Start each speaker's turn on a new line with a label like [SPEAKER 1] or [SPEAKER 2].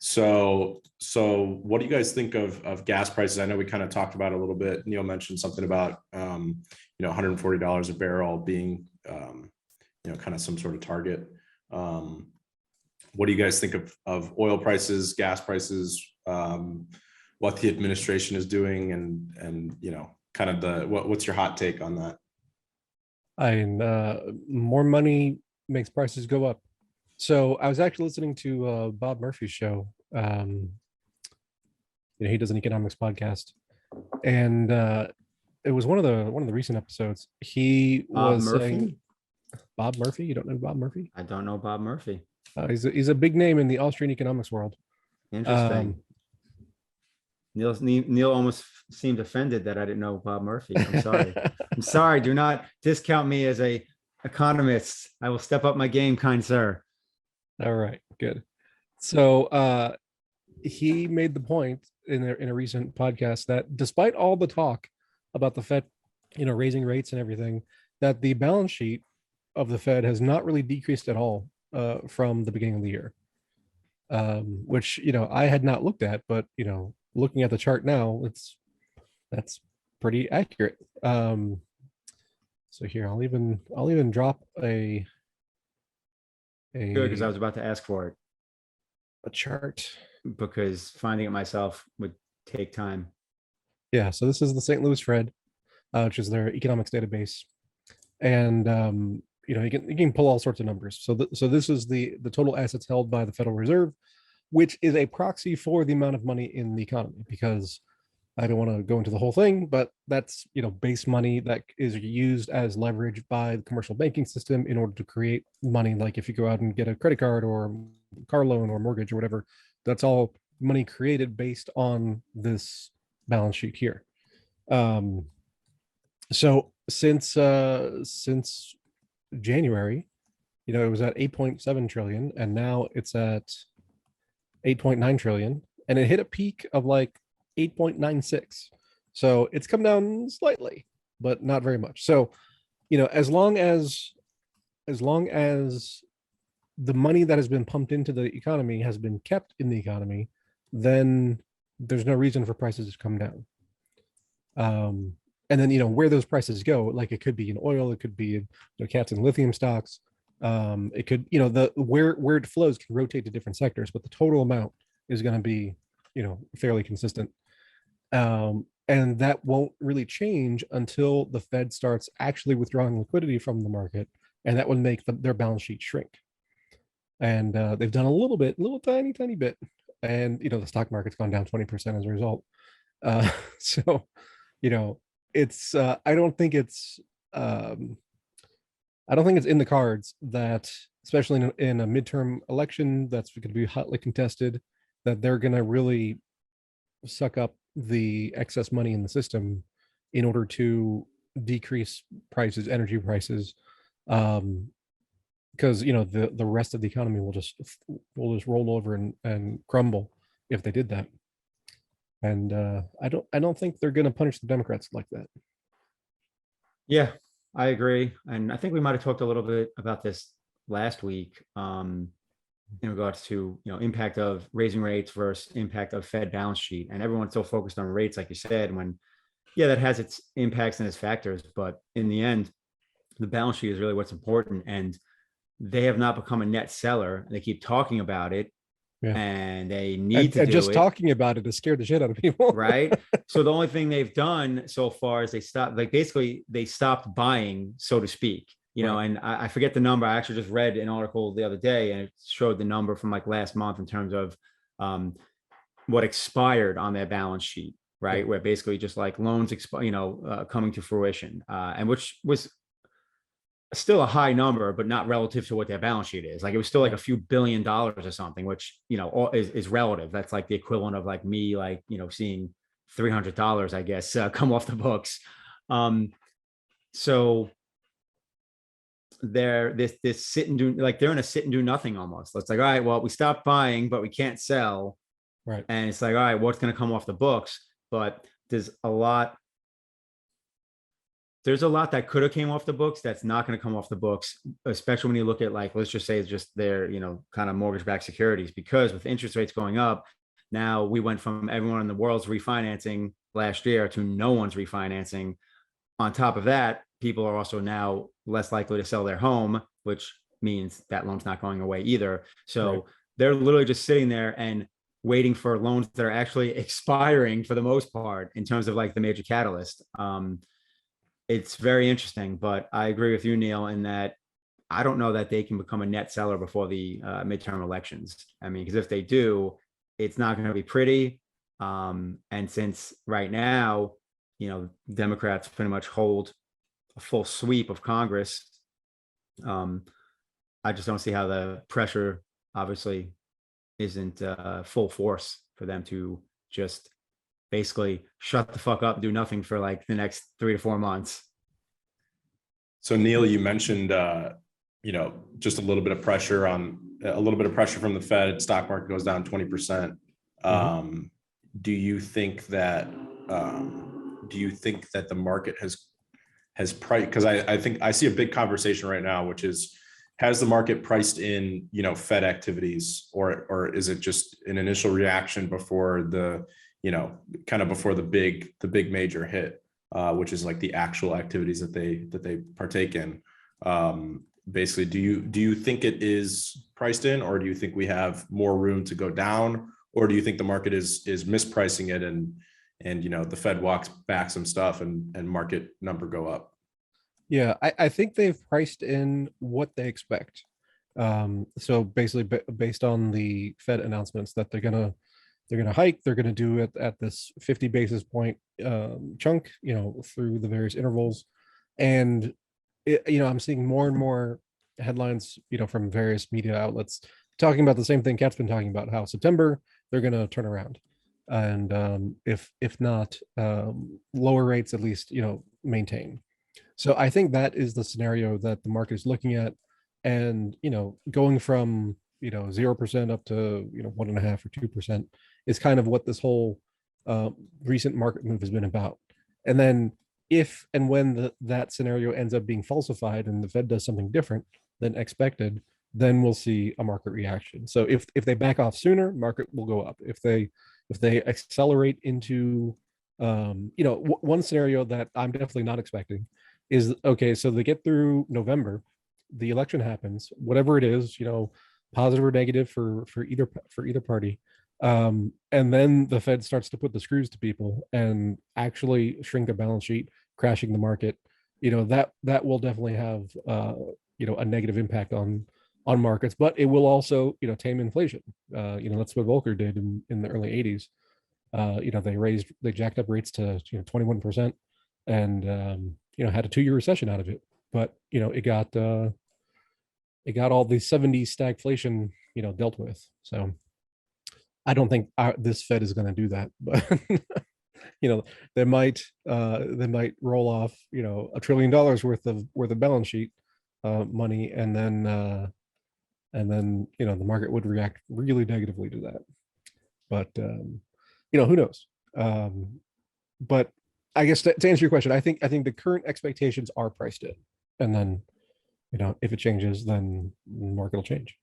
[SPEAKER 1] So what do you guys think of gas prices? I know we kind of talked about it a little bit. Neil mentioned something about $140 a barrel being kind of some sort of target. What do you guys think of oil prices, gas prices, what the administration is doing, and kind of what's your hot take on that?
[SPEAKER 2] More money makes prices go up. So I was actually listening to Bob Murphy's show. He does an economics podcast, and it was one of the recent episodes. He
[SPEAKER 3] Bob
[SPEAKER 2] was saying,
[SPEAKER 3] Murphy?
[SPEAKER 2] Bob Murphy. You don't know Bob Murphy?
[SPEAKER 3] I don't know Bob Murphy.
[SPEAKER 2] He's a big name in the Austrian economics world.
[SPEAKER 3] Interesting. Neil almost seemed offended that I didn't know Bob Murphy. I'm sorry. I'm sorry. Do not discount me as a economist. I will step up my game, kind sir.
[SPEAKER 2] All right, good. So he made the point in a recent podcast that despite all the talk about the Fed, raising rates and everything, that the balance sheet of the Fed has not really decreased at all from the beginning of the year, which I had not looked at, but looking at the chart now, that's pretty accurate. So here I'll even drop a
[SPEAKER 3] Good, because I was about to ask for it,
[SPEAKER 2] a chart,
[SPEAKER 3] because finding it myself would take time.
[SPEAKER 2] Yeah, so this is the St. Louis Fed, which is their economics database, and you can pull all sorts of numbers. So this is the total assets held by the Federal Reserve, which is a proxy for the amount of money in the economy, because I don't want to go into the whole thing, but that's base money that is used as leverage by the commercial banking system in order to create money. Like if you go out and get a credit card or car loan or mortgage or whatever, that's all money created based on this balance sheet here. So since January, it was at 8.7 trillion, and now it's at 8.9 trillion, and it hit a peak of like 8.96. So it's come down slightly, but not very much. So, as long as the money that has been pumped into the economy has been kept in the economy, then there's no reason for prices to come down. And then where those prices go, like it could be in oil, it could be in cats and lithium stocks. It could the where it flows can rotate to different sectors, but the total amount is going to be fairly consistent. And that won't really change until the Fed starts actually withdrawing liquidity from the market, and that would make their balance sheet shrink. And they've done a little tiny bit, and the stock market's gone down 20% as a result. So it's I don't think it's in the cards that, especially in a midterm election that's going to be hotly contested, that they're going to really suck up the excess money in the system in order to decrease prices, energy prices, because the rest of the economy will just roll over and crumble if they did that. And I don't think they're going to punish the Democrats like that.
[SPEAKER 3] Yeah, I agree. And I think we might have talked a little bit about this last week, in regards to impact of raising rates versus impact of Fed balance sheet. And everyone's so focused on rates, like you said, when that has its impacts and its factors, but in the end, the balance sheet is really what's important. And they have not become a net seller. They keep talking about it. Yeah. And they need to do
[SPEAKER 2] just
[SPEAKER 3] it.
[SPEAKER 2] Talking about it has scared the shit out of people.
[SPEAKER 3] Right. So the only thing they've done so far is they stopped buying, so to speak. Right. And I forget the number. I actually just read an article the other day, and it showed the number from like last month in terms of what expired on their balance sheet, right? Yeah. Where basically just like loans coming to fruition, and which was still a high number, but not relative to what their balance sheet is. Like it was still like a few $1 billion or something, which is relative. That's like the equivalent of like me, seeing $300, I guess, come off the books. So they're this sit and do, like they're in a sit and do nothing almost. It's like, all right, well, we stopped buying, but we can't sell.
[SPEAKER 2] Right.
[SPEAKER 3] And it's like, all right, what's going to come off the books? But there's a lot there's a lot that could have came off the books that's not going to come off the books, especially when you look at, like, let's just say it's just their, kind of mortgage-backed securities, because with interest rates going up, now we went from everyone in the world's refinancing last year to no one's refinancing. On top of that, people are also now less likely to sell their home, which means that loan's not going away either. So
[SPEAKER 2] Right.
[SPEAKER 3] they're literally just sitting there and waiting for loans that are actually expiring for the most part in terms of like the major catalyst. It's very interesting, but I agree with you, Neil, in that I don't know that they can become a net seller before the midterm elections. I mean, because if they do, it's not going to be pretty. And since right now, Democrats pretty much hold a full sweep of Congress, I just don't see how the pressure obviously isn't full force for them to just basically shut the fuck up and do nothing for like the next 3 to 4 months.
[SPEAKER 1] So Neil, you mentioned, just a little bit of pressure from the Fed. Stock market goes down 20%. Do you think that the market has priced? Because I think I see a big conversation right now, which is, has the market priced in, Fed activities, or is it just an initial reaction before the, before the big major hit, which is like the actual activities that they partake in? Basically, do you think it is priced in, or do you think we have more room to go down, or do you think the market is mispricing it, and the Fed walks back some stuff and market number go up?
[SPEAKER 2] Yeah, I think they've priced in what they expect. So basically, based on the Fed announcements that they're gonna hike, they're gonna do it at this 50 basis point chunk, through the various intervals, and I'm seeing more and more headlines, from various media outlets talking about the same thing Kat's been talking about, how September they're gonna turn around, and if not lower rates, at least maintain. So I think that is the scenario that the market is looking at, and going from 0% up to 1.5 or 2% is kind of what this whole recent market move has been about. And then if and when that scenario ends up being falsified and the Fed does something different than expected, then we'll see a market reaction. So if they back off sooner, market will go up. If they accelerate into one scenario that I'm definitely not expecting is, okay, so they get through November, the election happens, whatever it is, positive or negative for either party, and then the Fed starts to put the screws to people and actually shrink the balance sheet, crashing the market. That will definitely have a negative impact on markets, but it will also tame inflation. That's what Volcker did in the early 80s. They jacked up rates to 21%, and had a 2-year recession out of it, but it got all the 70s stagflation dealt with. So I don't think this Fed is going to do that, but they might roll off $1 trillion worth of balance sheet money, and then the market would react really negatively to that. But who knows? But I guess to answer your question, I think the current expectations are priced in, and then if it changes, then the market will change.